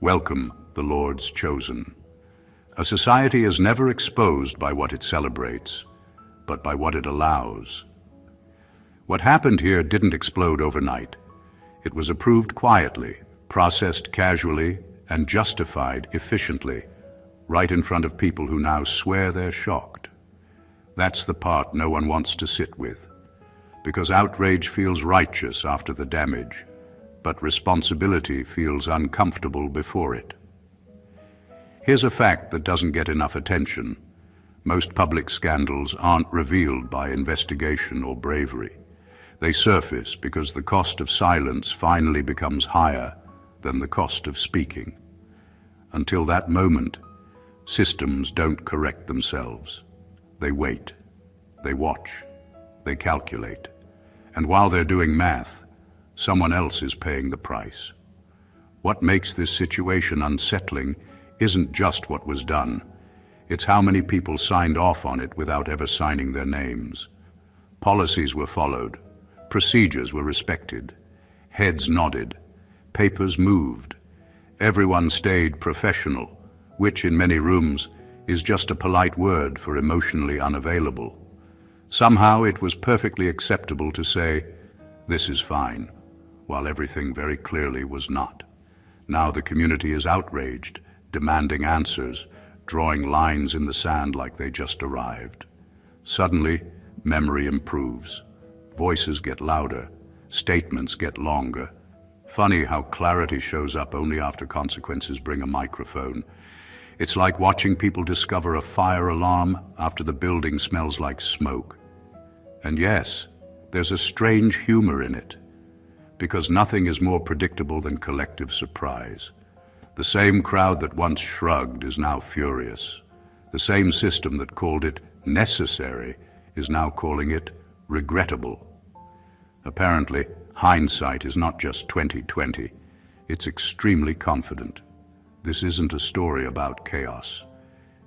Welcome, the Lord's chosen. A society is never exposed by what it celebrates, but by what it allows. What happened here didn't explode overnight. It was approved quietly, processed casually, and justified efficiently, right in front of people who now swear they're shocked. That's the part no one wants to sit with, because outrage feels righteous after the damage, but responsibility feels uncomfortable before it. Here's a fact that doesn't get enough attention. Most public scandals aren't revealed by investigation or bravery. They surface because the cost of silence finally becomes higher than the cost of speaking. Until that moment, systems don't correct themselves. They wait, they watch, they calculate. And while they're doing math, someone else is paying the price. What makes this situation unsettling isn't just what was done. It's how many people signed off on it without ever signing their names. Policies were followed, procedures were respected, heads nodded, papers moved. Everyone stayed professional, which in many rooms is just a polite word for emotionally unavailable. Somehow it was perfectly acceptable to say, "This is fine," while everything very clearly was not. Now the community is outraged, demanding answers, drawing lines in the sand like they just arrived. Suddenly, memory improves. Voices get louder, statements get longer. Funny how clarity shows up only after consequences bring a microphone. It's like watching people discover a fire alarm after the building smells like smoke. And yes, there's a strange humor in it, because nothing is more predictable than collective surprise. The same crowd that once shrugged is now furious. The same system that called it necessary is now calling it regrettable. Apparently, hindsight is not just 20/20, it's extremely confident. This isn't a story about chaos.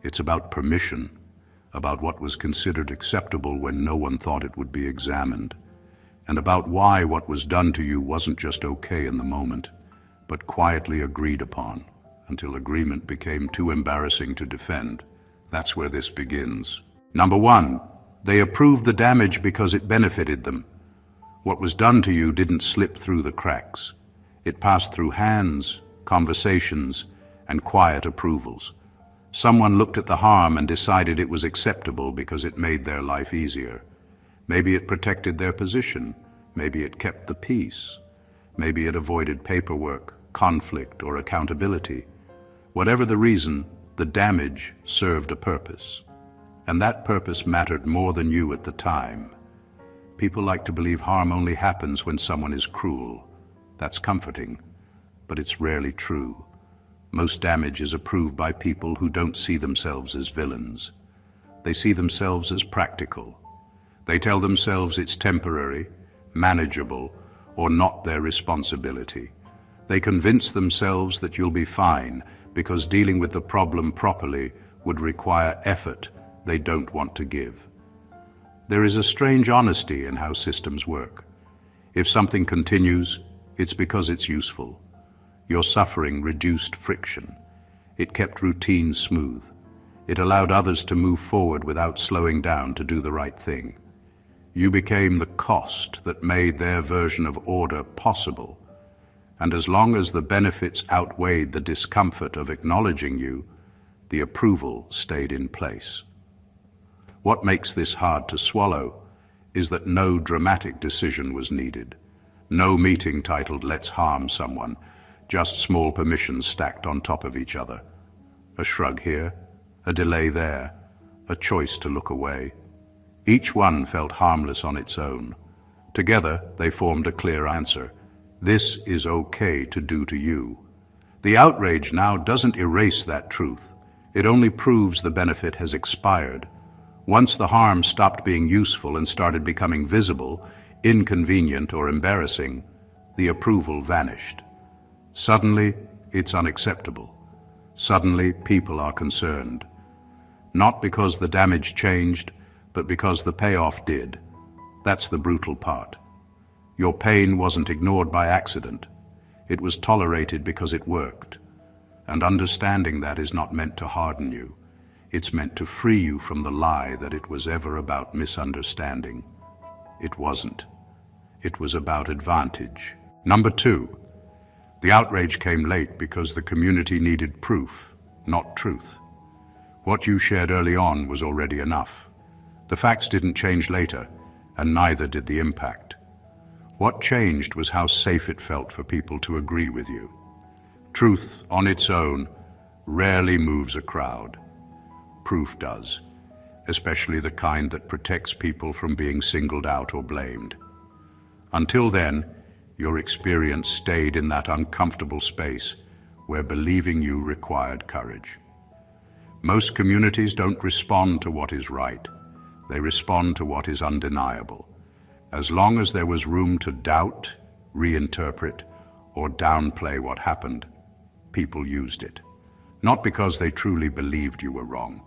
It's about permission, about what was considered acceptable when no one thought it would be examined, and about why what was done to you wasn't just okay in the moment, but quietly agreed upon, until agreement became too embarrassing to defend. That's where this begins. Number one, they approved the damage because it benefited them. What was done to you didn't slip through the cracks. It passed through hands, conversations, and quiet approvals. Someone looked at the harm and decided it was acceptable because it made their life easier. Maybe it protected their position. Maybe it kept the peace. Maybe it avoided paperwork, conflict, or accountability. Whatever the reason, the damage served a purpose. And that purpose mattered more than you at the time. People like to believe harm only happens when someone is cruel. That's comforting, but it's rarely true. Most damage is approved by people who don't see themselves as villains. They see themselves as practical. They tell themselves it's temporary, manageable, or not their responsibility. They convince themselves that you'll be fine because dealing with the problem properly would require effort they don't want to give. There is a strange honesty in how systems work. If something continues, it's because it's useful. Your suffering reduced friction. It kept routine smooth. It allowed others to move forward without slowing down to do the right thing. You became the cost that made their version of order possible. And as long as the benefits outweighed the discomfort of acknowledging you, the approval stayed in place. What makes this hard to swallow is that no dramatic decision was needed. No meeting titled "Let's harm someone," just small permissions stacked on top of each other. A shrug here, a delay there, a choice to look away. Each one felt harmless on its own. Together, they formed a clear answer. This is okay to do to you. The outrage now doesn't erase that truth. It only proves the benefit has expired. Once the harm stopped being useful and started becoming visible, inconvenient, or embarrassing, the approval vanished. Suddenly, it's unacceptable. Suddenly, people are concerned. Not because the damage changed, but because the payoff did. That's the brutal part. Your pain wasn't ignored by accident. It was tolerated because it worked. And understanding that is not meant to harden you. It's meant to free you from the lie that it was ever about misunderstanding. It wasn't. It was about advantage. Number 2, the outrage came late because the community needed proof, not truth. What you shared early on was already enough. The facts didn't change later, and neither did the impact. What changed was how safe it felt for people to agree with you. Truth, on its own, rarely moves a crowd. Proof does, especially the kind that protects people from being singled out or blamed. Until then, your experience stayed in that uncomfortable space where believing you required courage. Most communities don't respond to what is right. They respond to what is undeniable. As long as there was room to doubt, reinterpret, or downplay what happened, people used it. Not because they truly believed you were wrong,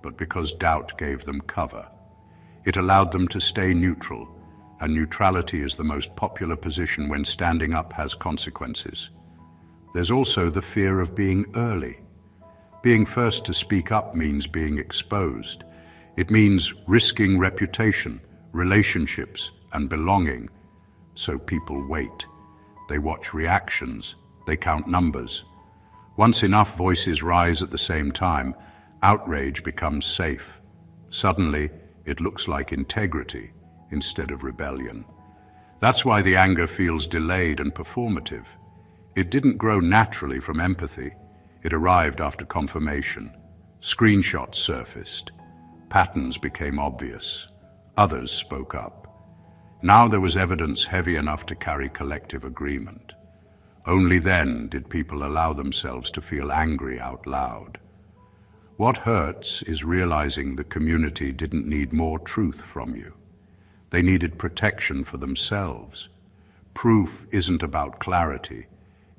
but because doubt gave them cover. It allowed them to stay neutral, and neutrality is the most popular position when standing up has consequences. There's also the fear of being early. Being first to speak up means being exposed. It means risking reputation, relationships, and belonging. So people wait. They watch reactions. They count numbers. Once enough voices rise at the same time, outrage becomes safe. Suddenly, it looks like integrity instead of rebellion. That's why the anger feels delayed and performative. It didn't grow naturally from empathy. It arrived after confirmation. Screenshots surfaced. Patterns became obvious. Others spoke up. Now there was evidence heavy enough to carry collective agreement. Only then did people allow themselves to feel angry out loud. What hurts is realizing the community didn't need more truth from you. They needed protection for themselves. Proof isn't about clarity.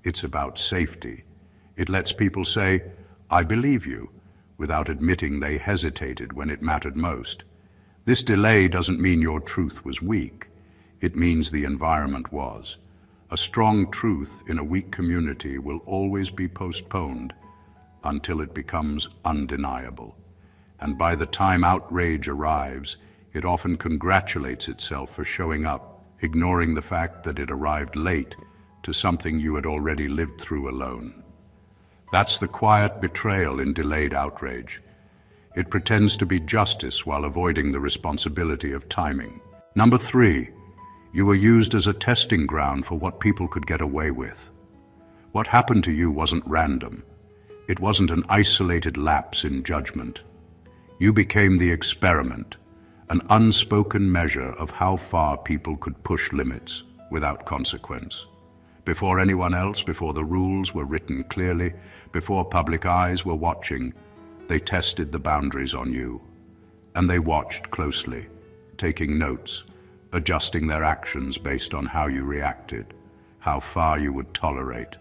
It's about safety. It lets people say, "I believe you," without admitting they hesitated when it mattered most. This delay doesn't mean your truth was weak. It means the environment was. A strong truth in a weak community will always be postponed until it becomes undeniable. And by the time outrage arrives, it often congratulates itself for showing up, ignoring the fact that it arrived late to something you had already lived through alone. That's the quiet betrayal in delayed outrage. It pretends to be justice while avoiding the responsibility of timing. Number 3, you were used as a testing ground for what people could get away with. What happened to you wasn't random. It wasn't an isolated lapse in judgment. You became the experiment, an unspoken measure of how far people could push limits without consequence. Before anyone else, before the rules were written clearly, before public eyes were watching, they tested the boundaries on you. And they watched closely, taking notes, adjusting their actions based on how you reacted, how far you would tolerate,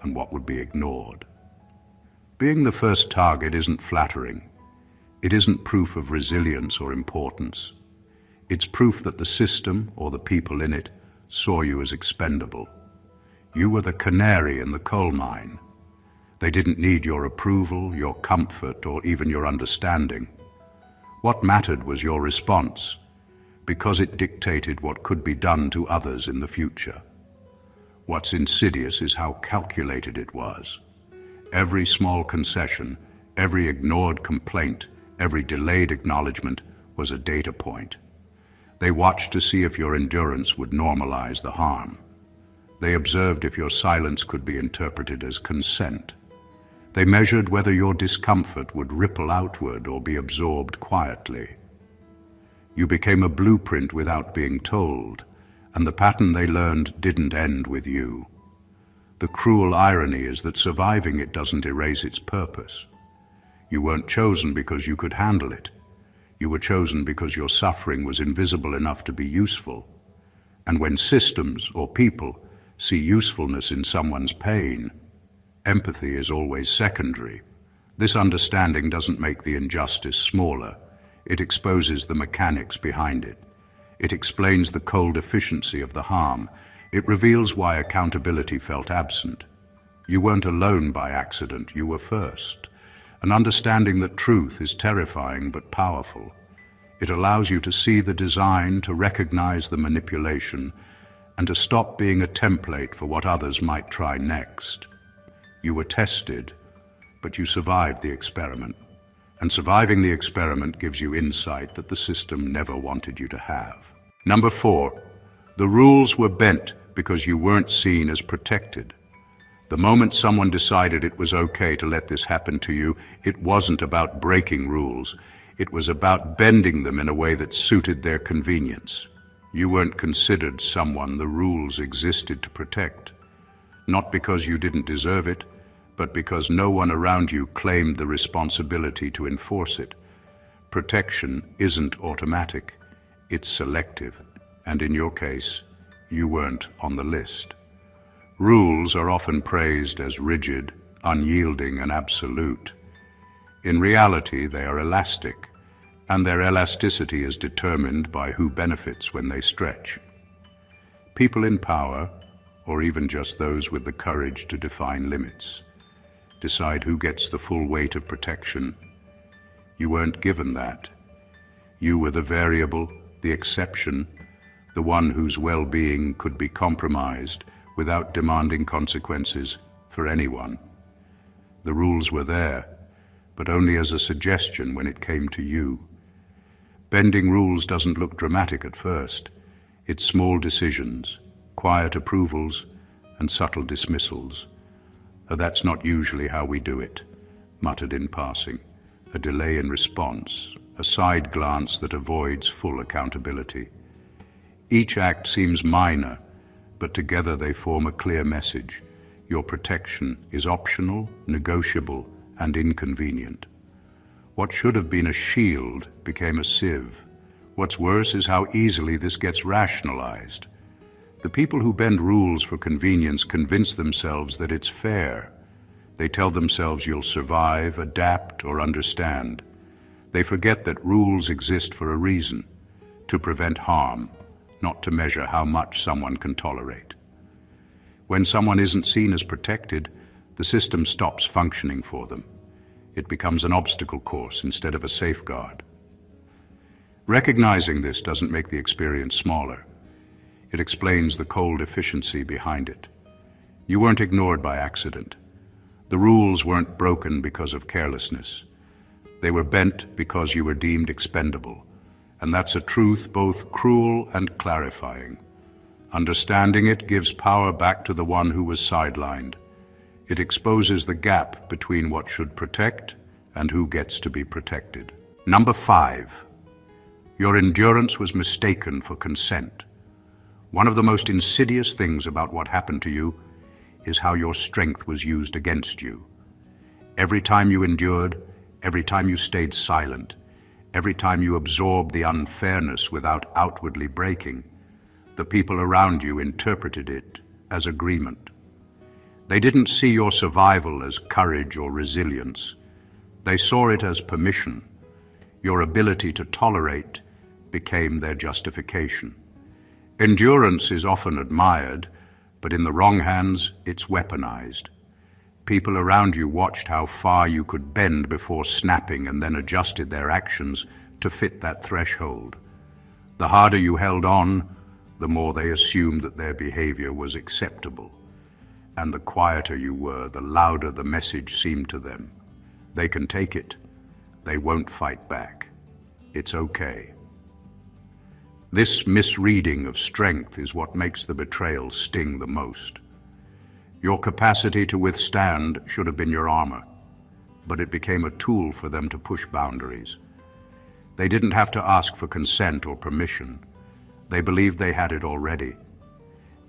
and what would be ignored. Being the first target isn't flattering. It isn't proof of resilience or importance. It's proof that the system, or the people in it, saw you as expendable. You were the canary in the coal mine. They didn't need your approval, your comfort, or even your understanding. What mattered was your response, because it dictated what could be done to others in the future. What's insidious is how calculated it was. Every small concession, every ignored complaint, every delayed acknowledgement was a data point. They watched to see if your endurance would normalize the harm. They observed if your silence could be interpreted as consent. They measured whether your discomfort would ripple outward or be absorbed quietly. You became a blueprint without being told, and the pattern they learned didn't end with you. The cruel irony is that surviving it doesn't erase its purpose. You weren't chosen because you could handle it. You were chosen because your suffering was invisible enough to be useful. And when systems or people see usefulness in someone's pain, empathy is always secondary. This understanding doesn't make the injustice smaller. It exposes the mechanics behind it. It explains the cold efficiency of the harm. It reveals why accountability felt absent. You weren't alone by accident, you were first. An understanding that truth is terrifying but powerful. It allows you to see the design, to recognize the manipulation, and to stop being a template for what others might try next. You were tested, but you survived the experiment. And surviving the experiment gives you insight that the system never wanted you to have. Number 4, the rules were bent because you weren't seen as protected. The moment someone decided it was okay to let this happen to you, it wasn't about breaking rules. It was about bending them in a way that suited their convenience. You weren't considered someone the rules existed to protect. Not because you didn't deserve it, but because no one around you claimed the responsibility to enforce it. Protection isn't automatic, it's selective, and in your case, you weren't on the list. Rules are often praised as rigid, unyielding, and absolute. In reality, they are elastic, and their elasticity is determined by who benefits when they stretch. People in power, or even just those with the courage to define limits, decide who gets the full weight of protection. You weren't given that. You were the variable, the exception, the one whose well-being could be compromised without demanding consequences for anyone. The rules were there, but only as a suggestion when it came to you. Bending rules doesn't look dramatic at first. It's small decisions, quiet approvals, and subtle dismissals. That's not usually how we do it, muttered in passing, a delay in response, a side glance that avoids full accountability. Each act seems minor, but together they form a clear message. Your protection is optional, negotiable, and inconvenient. What should have been a shield became a sieve. What's worse is how easily this gets rationalized. The people who bend rules for convenience convince themselves that it's fair. They tell themselves you'll survive, adapt, or understand. They forget that rules exist for a reason, to prevent harm, not to measure how much someone can tolerate. When someone isn't seen as protected, the system stops functioning for them. It becomes an obstacle course instead of a safeguard. Recognizing this doesn't make the experience smaller. It explains the cold efficiency behind it. You weren't ignored by accident. The rules weren't broken because of carelessness. They were bent because you were deemed expendable. And that's a truth both cruel and clarifying. Understanding it gives power back to the one who was sidelined. It exposes the gap between what should protect and who gets to be protected. Number 5, your endurance was mistaken for consent. One of the most insidious things about what happened to you is how your strength was used against you. Every time you endured, every time you stayed silent, every time you absorbed the unfairness without outwardly breaking, the people around you interpreted it as agreement. They didn't see your survival as courage or resilience. They saw it as permission. Your ability to tolerate became their justification. Endurance is often admired, but in the wrong hands, it's weaponized. People around you watched how far you could bend before snapping and then adjusted their actions to fit that threshold. The harder you held on, the more they assumed that their behavior was acceptable. And the quieter you were, the louder the message seemed to them. They can take it. They won't fight back. It's okay. This misreading of strength is what makes the betrayal sting the most. Your capacity to withstand should have been your armor, but it became a tool for them to push boundaries. They didn't have to ask for consent or permission. They believed they had it already.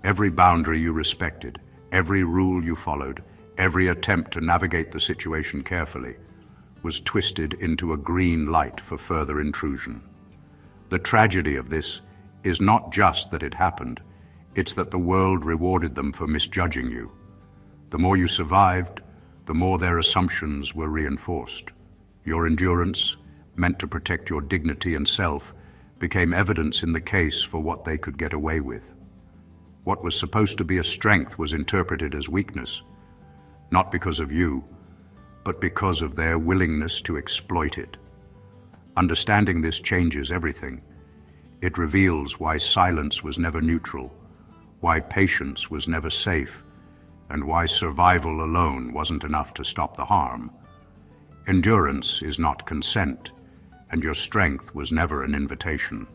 Every boundary you respected, every rule you followed, every attempt to navigate the situation carefully was twisted into a green light for further intrusion. The tragedy of this is not just that it happened, it's that the world rewarded them for misjudging you. The more you survived, the more their assumptions were reinforced. Your endurance, meant to protect your dignity and self, became evidence in the case for what they could get away with. What was supposed to be a strength was interpreted as weakness. not because of you, but because of their willingness to exploit it. Understanding this changes everything. It reveals why silence was never neutral, why patience was never safe, and why survival alone wasn't enough to stop the harm. Endurance is not consent, and your strength was never an invitation.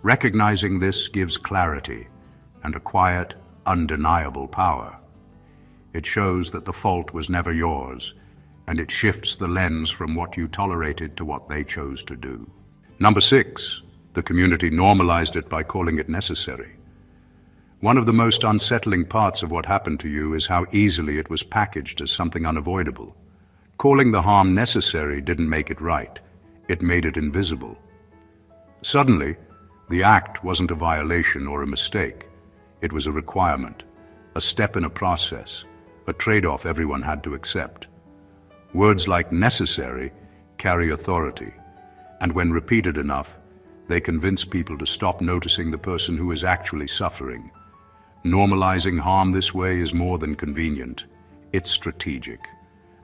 Recognizing this gives clarity and a quiet, undeniable power. It shows that the fault was never yours, and it shifts the lens from what you tolerated to what they chose to do. Number 6, the community normalized it by calling it necessary. One of the most unsettling parts of what happened to you is how easily it was packaged as something unavoidable. Calling the harm necessary didn't make it right. It made it invisible. Suddenly, the act wasn't a violation or a mistake. It was a requirement, a step in a process, a trade-off everyone had to accept. Words like necessary carry authority, and when repeated enough, they convince people to stop noticing the person who is actually suffering. Normalizing harm this way is more than convenient. It's strategic.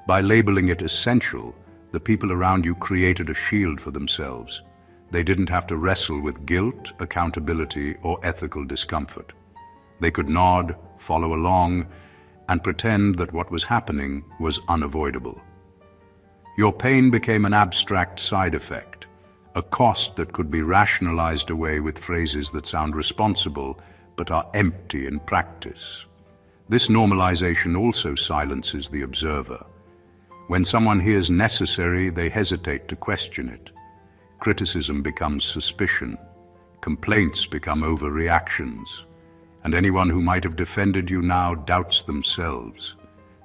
By labeling it essential, the people around you created a shield for themselves. They didn't have to wrestle with guilt, accountability, or ethical discomfort. They could nod, follow along, and pretend that what was happening was unavoidable. Your pain became an abstract side effect, a cost that could be rationalized away with phrases that sound responsible but are empty in practice. This normalization also silences the observer. When someone hears necessary, they hesitate to question it. Criticism becomes suspicion. Complaints become overreactions. And anyone who might have defended you now doubts themselves,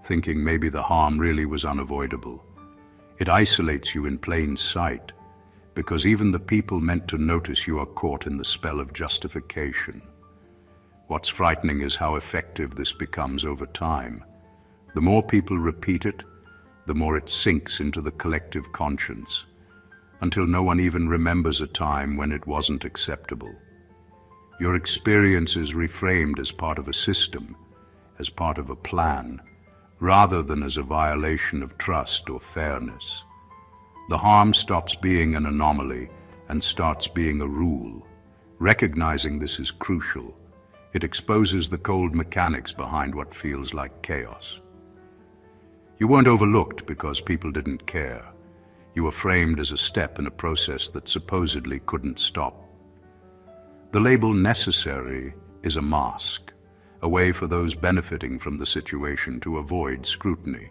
thinking maybe the harm really was unavoidable. It isolates you in plain sight, because even the people meant to notice you are caught in the spell of justification. What's frightening is how effective this becomes over time. The more people repeat it, the more it sinks into the collective conscience, until no one even remembers a time when it wasn't acceptable. Your experience is reframed as part of a system, as part of a plan, rather than as a violation of trust or fairness. The harm stops being an anomaly and starts being a rule. Recognizing this is crucial. It exposes the cold mechanics behind what feels like chaos. You weren't overlooked because people didn't care. You were framed as a step in a process that supposedly couldn't stop. The label necessary is a mask, a way for those benefiting from the situation to avoid scrutiny.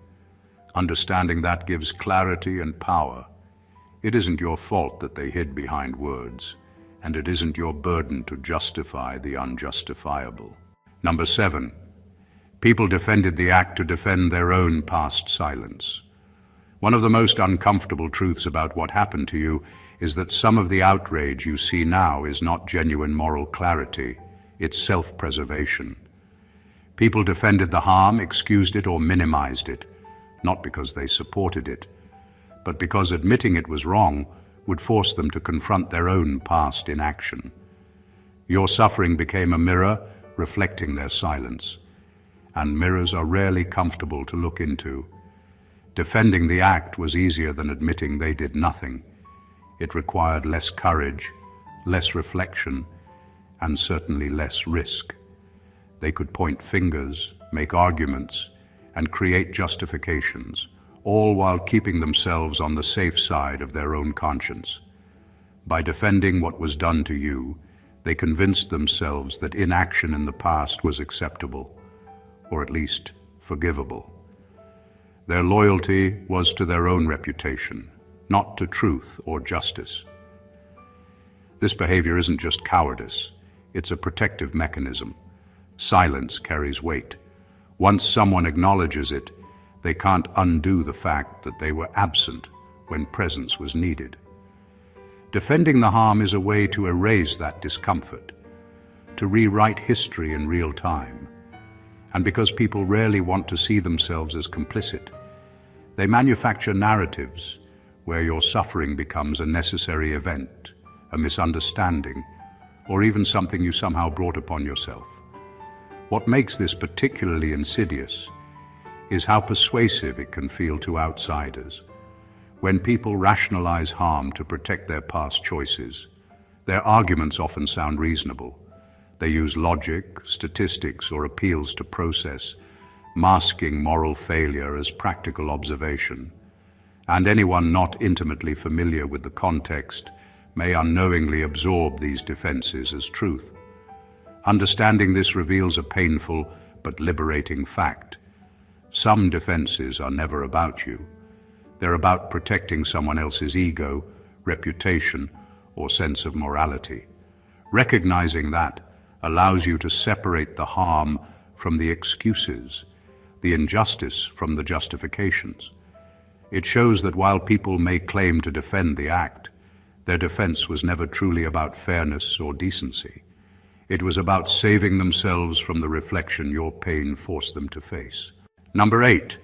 Understanding that gives clarity and power. It isn't your fault that they hid behind words, and it isn't your burden to justify the unjustifiable. Number 7, people defended the act to defend their own past silence. One of the most uncomfortable truths about what happened to you is that some of the outrage you see now is not genuine moral clarity, it's self-preservation. People defended the harm, excused it, or minimized it, not because they supported it, but because admitting it was wrong would force them to confront their own past inaction. Your suffering became a mirror reflecting their silence, and mirrors are rarely comfortable to look into. Defending the act was easier than admitting they did nothing. It required less courage, less reflection, and certainly less risk. They could point fingers, make arguments, and create justifications, all while keeping themselves on the safe side of their own conscience. By defending what was done to you, they convinced themselves that inaction in the past was acceptable, or at least forgivable. Their loyalty was to their own reputation, not to truth or justice. This behavior isn't just cowardice, it's a protective mechanism. Silence carries weight. Once someone acknowledges it, they can't undo the fact that they were absent when presence was needed. Defending the harm is a way to erase that discomfort, to rewrite history in real time. And because people rarely want to see themselves as complicit, they manufacture narratives where your suffering becomes a necessary event, a misunderstanding, or even something you somehow brought upon yourself. What makes this particularly insidious is how persuasive it can feel to outsiders. When people rationalize harm to protect their past choices, their arguments often sound reasonable. They use logic, statistics, or appeals to process, masking moral failure as practical observation. And anyone not intimately familiar with the context may unknowingly absorb these defenses as truth. Understanding this reveals a painful but liberating fact. Some defenses are never about you. They're about protecting someone else's ego, reputation, or sense of morality. Recognizing that allows you to separate the harm from the excuses, the injustice from the justifications. It shows that while people may claim to defend the act, their defense was never truly about fairness or decency. It was about saving themselves from the reflection your pain forced them to face. Number 8,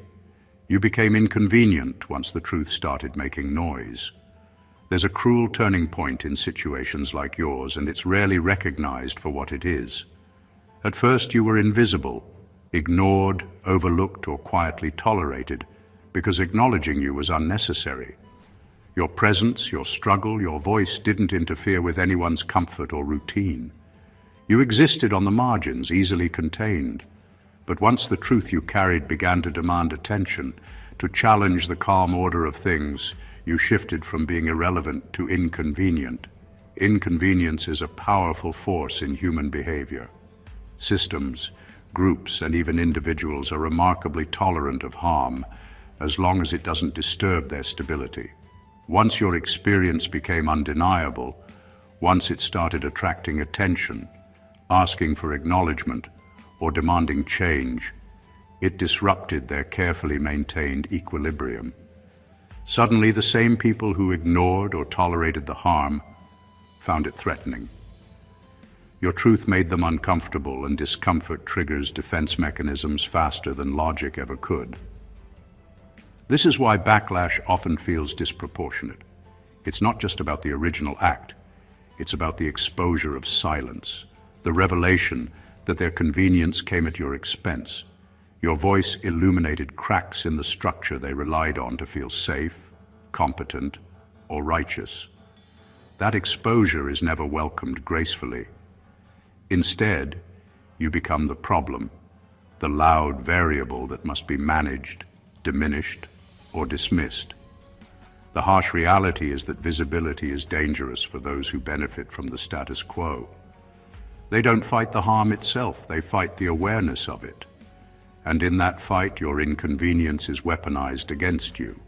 you became inconvenient once the truth started making noise. There's a cruel turning point in situations like yours, and it's rarely recognized for what it is. At first, you were invisible, ignored, overlooked, or quietly tolerated because acknowledging you was unnecessary. Your presence, your struggle, your voice didn't interfere with anyone's comfort or routine. You existed on the margins, easily contained. But once the truth you carried began to demand attention, to challenge the calm order of things, you shifted from being irrelevant to inconvenient. Inconvenience is a powerful force in human behavior. Systems, groups, and even individuals are remarkably tolerant of harm as long as it doesn't disturb their stability. Once your experience became undeniable, once it started attracting attention, asking for acknowledgement, or demanding change, it disrupted their carefully maintained equilibrium. Suddenly, the same people who ignored or tolerated the harm found it threatening. Your truth made them uncomfortable, and discomfort triggers defense mechanisms faster than logic ever could. This is why backlash often feels disproportionate. It's not just about the original act. It's about the exposure of silence, the revelation that their convenience came at your expense. Your voice illuminated cracks in the structure they relied on to feel safe, competent, or righteous. That exposure is never welcomed gracefully. Instead, you become the problem, the loud variable that must be managed, diminished, or dismissed. The harsh reality is that visibility is dangerous for those who benefit from the status quo. They don't fight the harm itself, they fight the awareness of it. And in that fight, your inconvenience is weaponized against you.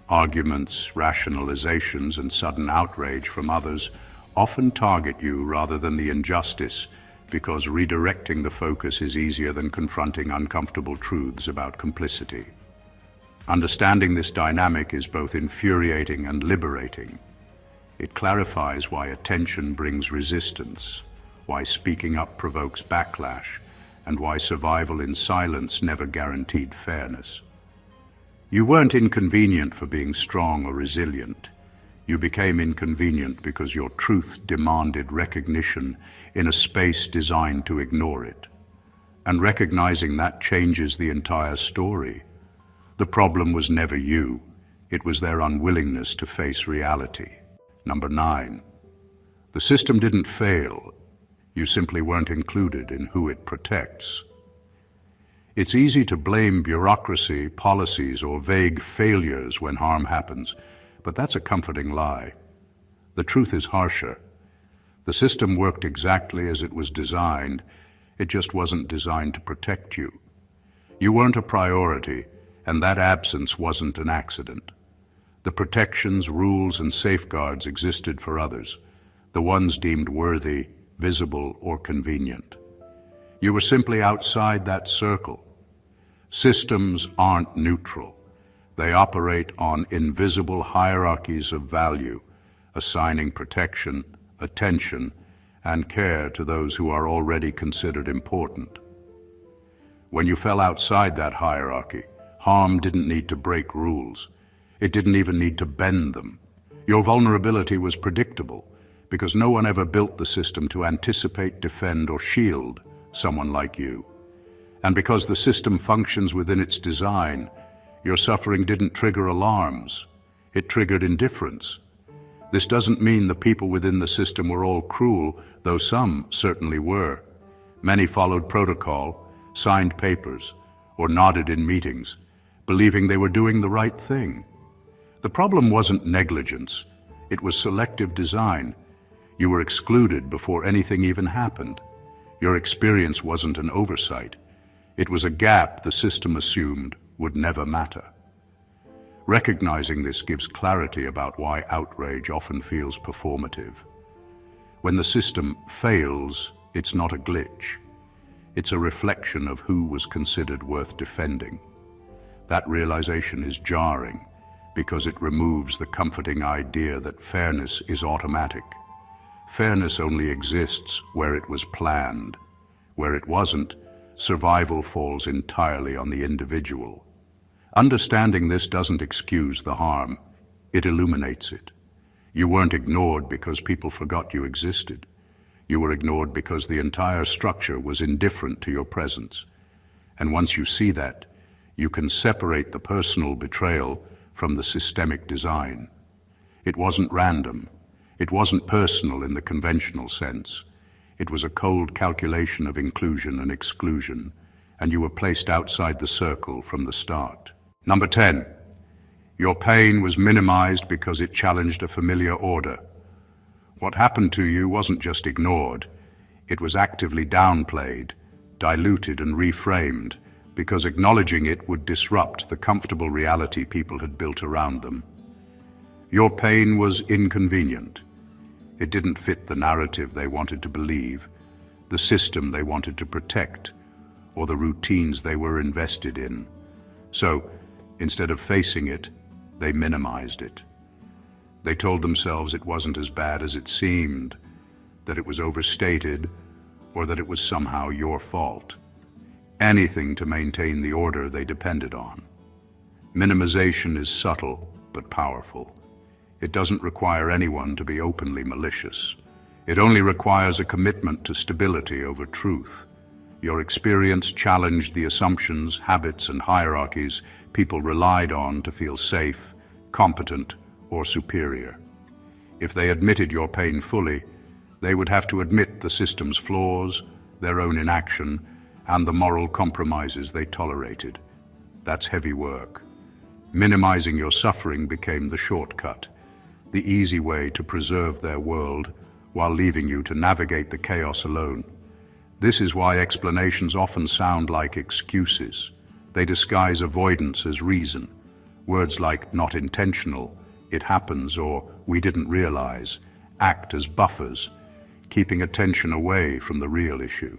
Arguments, rationalizations, and sudden outrage from others often target you rather than the injustice, because redirecting the focus is easier than confronting uncomfortable truths about complicity. Understanding this dynamic is both infuriating and liberating. It clarifies why attention brings resistance, why speaking up provokes backlash, and why survival in silence never guaranteed fairness. You weren't inconvenient for being strong or resilient. You became inconvenient because your truth demanded recognition in a space designed to ignore it. And recognizing that changes the entire story. The problem was never you. It was their unwillingness to face reality. Number 9. The system didn't fail. You simply weren't included in who it protects. It's easy to blame bureaucracy, policies, or vague failures when harm happens, but that's a comforting lie. The truth is harsher. The system worked exactly as it was designed. It just wasn't designed to protect you. You weren't a priority, and that absence wasn't an accident. The protections, rules, and safeguards existed for others, the ones deemed worthy, visible, or convenient. You were simply outside that circle. Systems aren't neutral. They operate on invisible hierarchies of value, assigning protection, attention, and care to those who are already considered important. When you fell outside that hierarchy, harm didn't need to break rules. It didn't even need to bend them. Your vulnerability was predictable, because no one ever built the system to anticipate, defend, or shield someone like you. And because the system functions within its design, your suffering didn't trigger alarms. It triggered indifference. This doesn't mean the people within the system were all cruel, though some certainly were. Many followed protocol, signed papers, or nodded in meetings, believing they were doing the right thing. The problem wasn't negligence. It was selective design. You were excluded before anything even happened. Your experience wasn't an oversight. It was a gap the system assumed would never matter. Recognizing this gives clarity about why outrage often feels performative. When the system fails, it's not a glitch. It's a reflection of who was considered worth defending. That realization is jarring because it removes the comforting idea that fairness is automatic. Fairness only exists where it was planned. Where it wasn't, survival falls entirely on the individual. Understanding this doesn't excuse the harm, it illuminates it. You weren't ignored because people forgot you existed. You were ignored because the entire structure was indifferent to your presence. And once you see that, you can separate the personal betrayal from the systemic design. It wasn't random. It wasn't personal in the conventional sense. It was a cold calculation of inclusion and exclusion, and you were placed outside the circle from the start. Number 10, your pain was minimized because it challenged a familiar order. What happened to you wasn't just ignored, it was actively downplayed, diluted and reframed, because acknowledging it would disrupt the comfortable reality people had built around them. Your pain was inconvenient. It didn't fit the narrative they wanted to believe, the system they wanted to protect, or the routines they were invested in. So, instead of facing it, they minimized it. They told themselves it wasn't as bad as it seemed, that it was overstated, or that it was somehow your fault. Anything to maintain the order they depended on. Minimization is subtle but powerful. It doesn't require anyone to be openly malicious. It only requires a commitment to stability over truth. Your experience challenged the assumptions, habits, and hierarchies people relied on to feel safe, competent, or superior. If they admitted your pain fully, they would have to admit the system's flaws, their own inaction, and the moral compromises they tolerated. That's heavy work. Minimizing your suffering became the shortcut, the easy way to preserve their world while leaving you to navigate the chaos alone. This is why explanations often sound like excuses. They disguise avoidance as reason. Words like not intentional, it happens, or we didn't realize, act as buffers, keeping attention away from the real issue.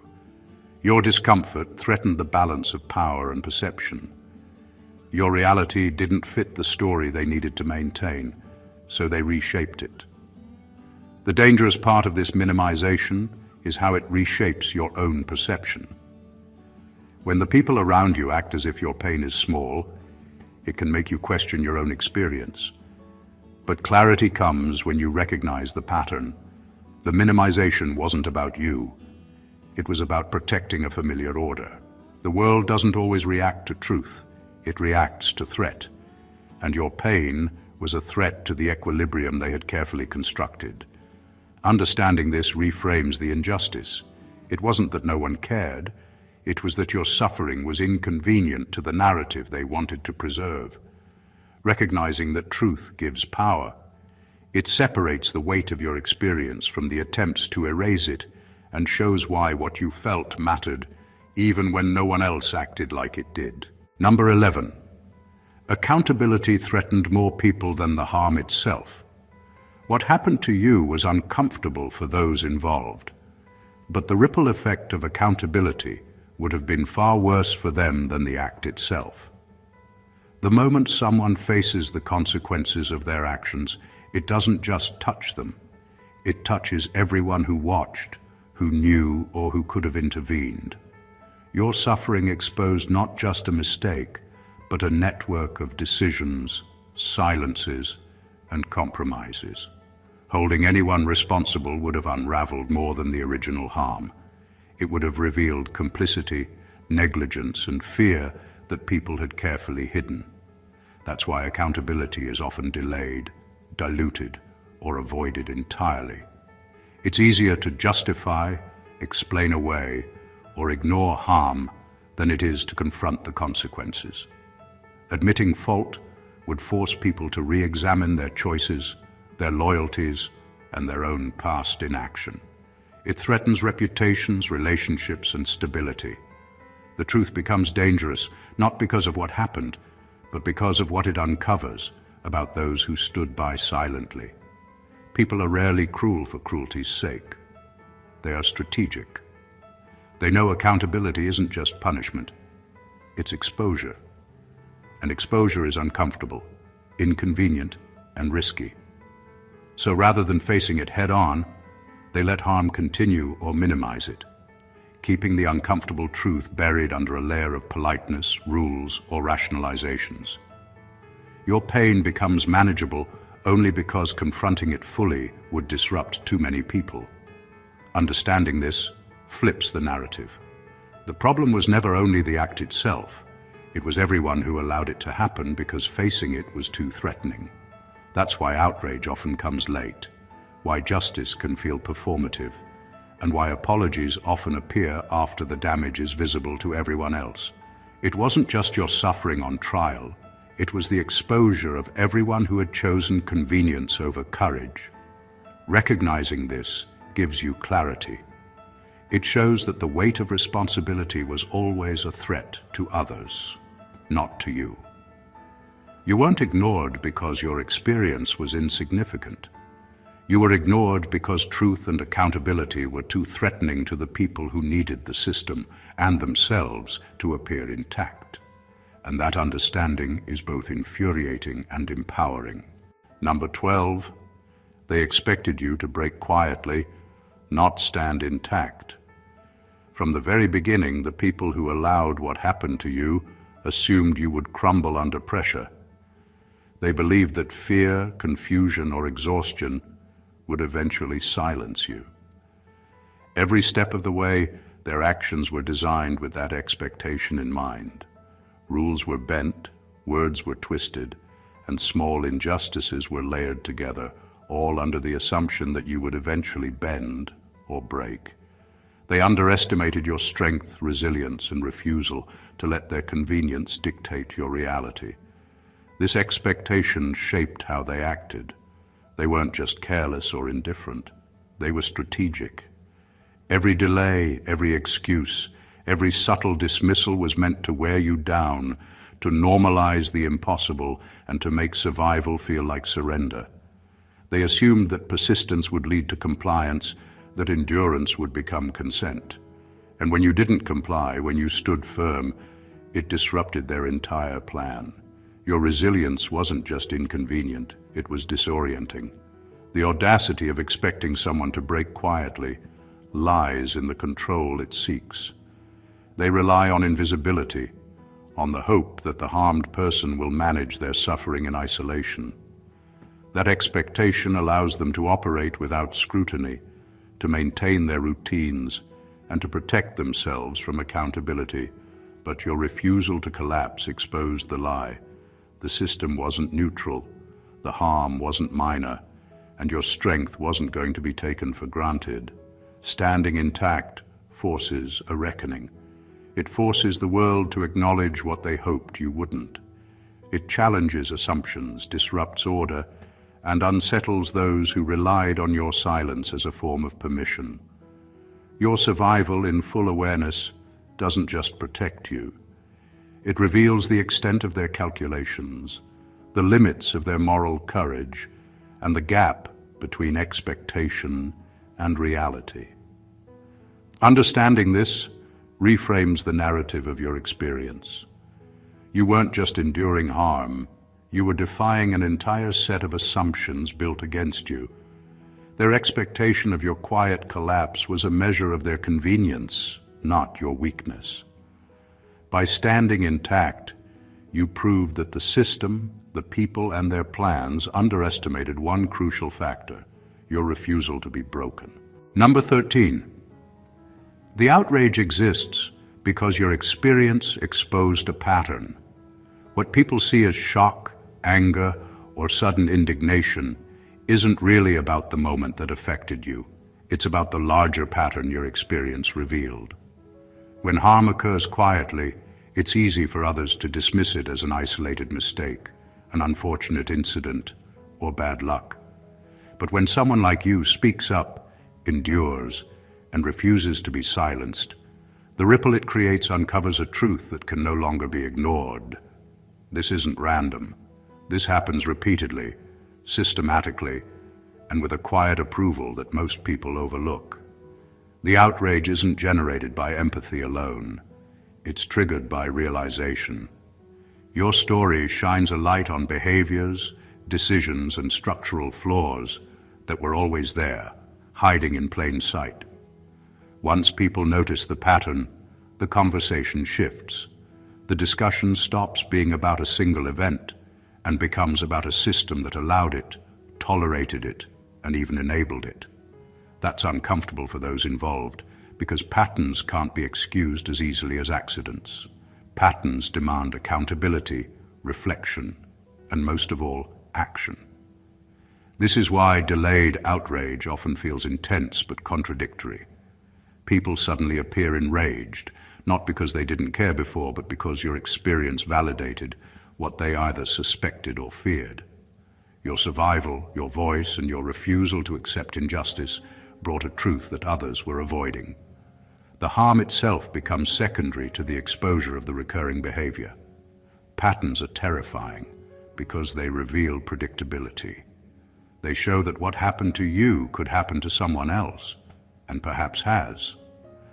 Your discomfort threatened the balance of power and perception. Your reality didn't fit the story they needed to maintain, so they reshaped it. The dangerous part of this minimization is how it reshapes your own perception. When the people around you act as if your pain is small, it can make you question your own experience. But clarity comes when you recognize the pattern. The minimization wasn't about you. It was about protecting a familiar order. The world doesn't always react to truth. It reacts to threat. And your pain was a threat to the equilibrium they had carefully constructed. Understanding this reframes the injustice. It wasn't that no one cared. It was that your suffering was inconvenient to the narrative they wanted to preserve. Recognizing that truth gives power. It separates the weight of your experience from the attempts to erase it and shows why what you felt mattered, even when no one else acted like it did. Number 11. Accountability threatened more people than the harm itself. What happened to you was uncomfortable for those involved, but the ripple effect of accountability would have been far worse for them than the act itself. The moment someone faces the consequences of their actions, it doesn't just touch them. It touches everyone who watched, who knew, or who could have intervened. Your suffering exposed not just a mistake, but a network of decisions, silences, and compromises. Holding anyone responsible would have unraveled more than the original harm. It would have revealed complicity, negligence, and fear that people had carefully hidden. That's why accountability is often delayed, diluted, or avoided entirely. It's easier to justify, explain away, or ignore harm than it is to confront the consequences. Admitting fault would force people to re-examine their choices, their loyalties, and their own past inaction. It threatens reputations, relationships, and stability. The truth becomes dangerous, not because of what happened, but because of what it uncovers about those who stood by silently. People are rarely cruel for cruelty's sake. They are strategic. They know accountability isn't just punishment, it's exposure. And exposure is uncomfortable, inconvenient, and risky. So rather than facing it head-on, they let harm continue or minimize it, keeping the uncomfortable truth buried under a layer of politeness, rules, or rationalizations. Your pain becomes manageable only because confronting it fully would disrupt too many people. Understanding this flips the narrative. The problem was never only the act itself, it was everyone who allowed it to happen because facing it was too threatening. That's why outrage often comes late, why justice can feel performative, and why apologies often appear after the damage is visible to everyone else. It wasn't just your suffering on trial, it was the exposure of everyone who had chosen convenience over courage. Recognizing this gives you clarity. It shows that the weight of responsibility was always a threat to others, not to you. You weren't ignored because your experience was insignificant. You were ignored because truth and accountability were too threatening to the people who needed the system and themselves to appear intact. And that understanding is both infuriating and empowering. Number 12, they expected you to break quietly, not stand intact. From the very beginning, the people who allowed what happened to you assumed you would crumble under pressure. They believed that fear, confusion, or exhaustion would eventually silence you. Every step of the way, their actions were designed with that expectation in mind. Rules were bent, words were twisted, and small injustices were layered together, all under the assumption that you would eventually bend or break. They underestimated your strength, resilience, and refusal to let their convenience dictate your reality. This expectation shaped how they acted. They weren't just careless or indifferent. They were strategic. Every delay, every excuse, every subtle dismissal was meant to wear you down, to normalize the impossible, and to make survival feel like surrender. They assumed that persistence would lead to compliance, that endurance would become consent. And when you didn't comply, when you stood firm, it disrupted their entire plan. Your resilience wasn't just inconvenient, it was disorienting. The audacity of expecting someone to break quietly lies in the control it seeks. They rely on invisibility, on the hope that the harmed person will manage their suffering in isolation. That expectation allows them to operate without scrutiny, to maintain their routines, and to protect themselves from accountability. But your refusal to collapse exposed the lie. The system wasn't neutral, the harm wasn't minor, and your strength wasn't going to be taken for granted. Standing intact forces a reckoning. It forces the world to acknowledge what they hoped you wouldn't. It challenges assumptions, disrupts order, and unsettles those who relied on your silence as a form of permission. Your survival in full awareness doesn't just protect you. It reveals the extent of their calculations, the limits of their moral courage, and the gap between expectation and reality. Understanding this reframes the narrative of your experience. You weren't just enduring harm, you were defying an entire set of assumptions built against you. Their expectation of your quiet collapse was a measure of their convenience, not your weakness. By standing intact, you proved that the system, the people, and their plans underestimated one crucial factor: your refusal to be broken. Number 13. The outrage exists Because your experience exposed a pattern. What people see as shock, anger, or sudden indignation isn't really about the moment that affected you. It's about the larger pattern your experience revealed. When harm occurs quietly, it's easy for others to dismiss it as an isolated mistake, an unfortunate incident, or bad luck. But when someone like you speaks up, endures, and refuses to be silenced, the ripple it creates uncovers a truth that can no longer be ignored. This isn't random. This happens repeatedly, systematically, and with a quiet approval that most people overlook. The outrage isn't generated by empathy alone. It's triggered by realization. Your story shines a light on behaviors, decisions, and structural flaws that were always there, hiding in plain sight. Once people notice the pattern, the conversation shifts. The discussion stops being about a single event and becomes about a system that allowed it, tolerated it, and even enabled it. That's uncomfortable for those involved, because patterns can't be excused as easily as accidents. Patterns demand accountability, reflection, and most of all, action. This is why delayed outrage often feels intense but contradictory. People suddenly appear enraged, not because they didn't care before, but because your experience validated what they either suspected or feared. Your survival, your voice, and your refusal to accept injustice brought a truth that others were avoiding. The harm itself becomes secondary to the exposure of the recurring behavior. Patterns are terrifying because they reveal predictability. They show that what happened to you could happen to someone else, and perhaps has.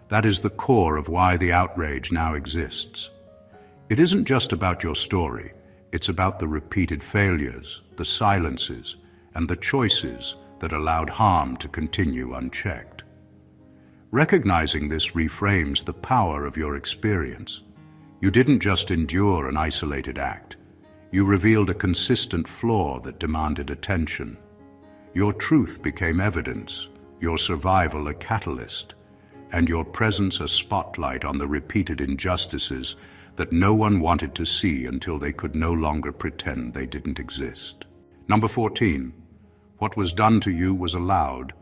That is the core of why the outrage now exists. It isn't just about your story. It's about the repeated failures, the silences, and the choices that allowed harm to continue unchecked. Recognizing this reframes the power of your experience. You didn't just endure an isolated act. You revealed a consistent flaw that demanded attention. Your truth became evidence, your survival a catalyst, and your presence a spotlight on the repeated injustices that no one wanted to see until they could no longer pretend they didn't exist. Number 14. What was done to you was allowed,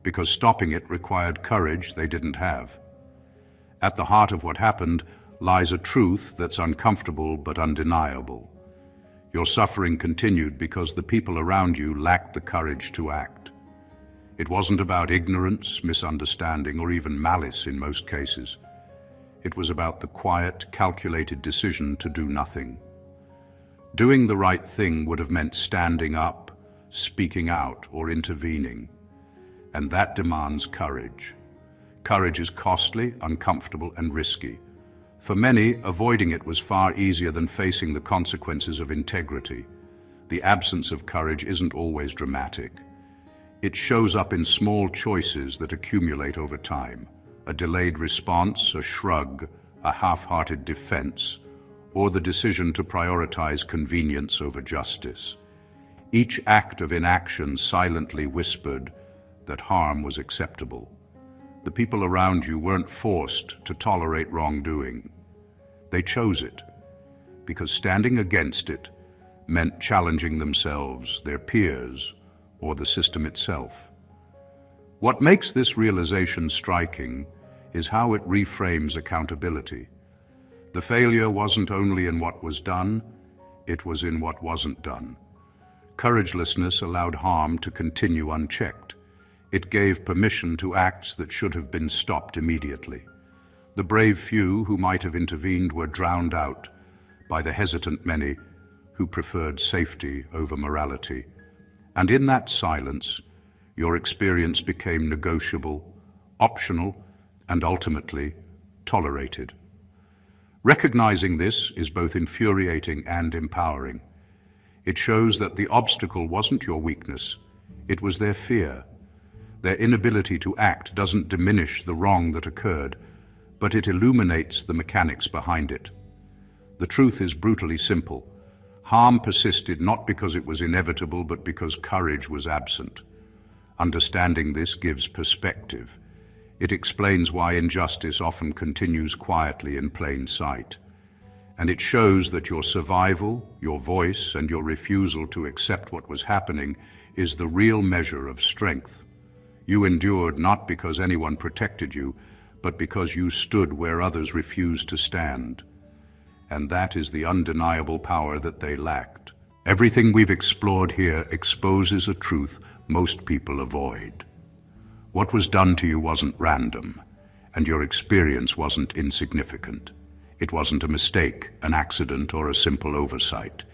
because stopping it required courage they didn't have. At the heart of what happened lies a truth that's uncomfortable but undeniable. Your suffering continued because the people around you lacked the courage to act. It wasn't about ignorance, misunderstanding, or even malice in most cases. It was about the quiet, calculated decision to do nothing. Doing the right thing would have meant standing up, speaking out, or intervening. And that demands courage. Courage is costly, uncomfortable, and risky. For many, avoiding it was far easier than facing the consequences of integrity. The absence of courage isn't always dramatic. It shows up in small choices that accumulate over time. A delayed response, a shrug, a half-hearted defense, or the decision to prioritize convenience over justice. Each act of inaction silently whispered that harm was acceptable. The people around you weren't forced to tolerate wrongdoing. They chose it, because standing against it meant challenging themselves, their peers, or the system itself. What makes this realization striking is how it reframes accountability. The failure wasn't only in what was done, it was in what wasn't done. Couragelessness allowed harm to continue unchecked. It gave permission to acts that should have been stopped immediately. The brave few who might have intervened were drowned out by the hesitant many who preferred safety over morality. And in that silence, your experience became negotiable, optional, and ultimately tolerated. Recognizing this is both infuriating and empowering. It shows that the obstacle wasn't your weakness, it was their fear. Their inability to act doesn't diminish the wrong that occurred, but it illuminates the mechanics behind it. The truth is brutally simple. Harm persisted not because it was inevitable, but because courage was absent. Understanding this gives perspective. It explains why injustice often continues quietly in plain sight. And it shows that your survival, your voice, and your refusal to accept what was happening is the real measure of strength. You endured not because anyone protected you, but because you stood where others refused to stand. And that is the undeniable power that they lacked. Everything we've explored here exposes a truth most people avoid. What was done to you wasn't random, and your experience wasn't insignificant. It wasn't a mistake, an accident, or a simple oversight.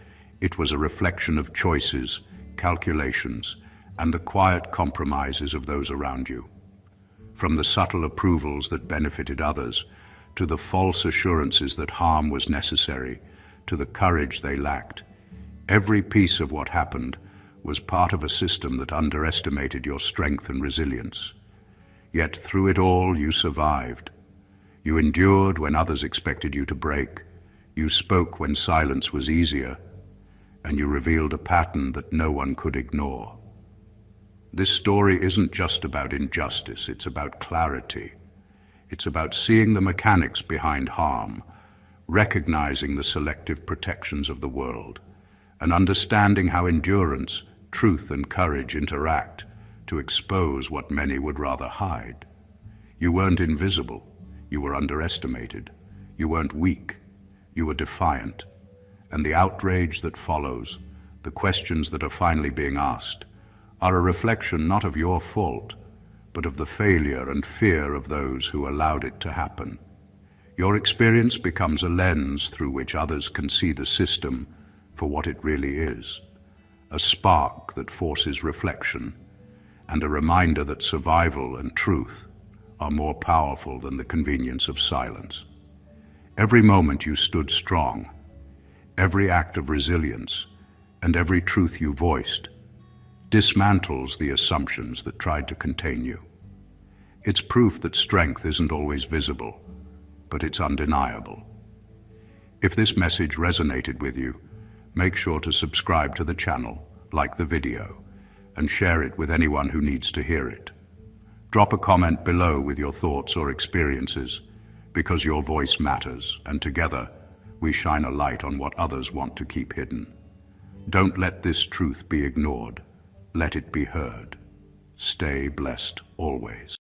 It was a reflection of choices, calculations, and the quiet compromises of those around you. From the subtle approvals that benefited others, to the false assurances that harm was necessary, to the courage they lacked, every piece of what happened was part of a system that underestimated your strength and resilience. Yet through it all, you survived. You endured when others expected you to break. You spoke when silence was easier, and you revealed a pattern that no one could ignore. This story isn't just about injustice, it's about clarity. It's about seeing the mechanics behind harm, recognizing the selective protections of the world, and understanding how endurance, truth, and courage interact to expose what many would rather hide. You weren't invisible. You were underestimated. You weren't weak. You were defiant. And the outrage that follows, the questions that are finally being asked, are a reflection not of your fault, but of the failure and fear of those who allowed it to happen. Your experience becomes a lens through which others can see the system for what it really is, a spark that forces reflection, and a reminder that survival and truth are more powerful than the convenience of silence. Every moment you stood strong, every act of resilience, and every truth you voiced dismantles the assumptions that tried to contain you. It's proof that strength isn't always visible, but it's undeniable. If this message resonated with you, make sure to subscribe to the channel, like the video, and share it with anyone who needs to hear it. Drop a comment below with your thoughts or experiences, because your voice matters, and together we shine a light on what others want to keep hidden. Don't let this truth be ignored. Let it be heard. Stay blessed always.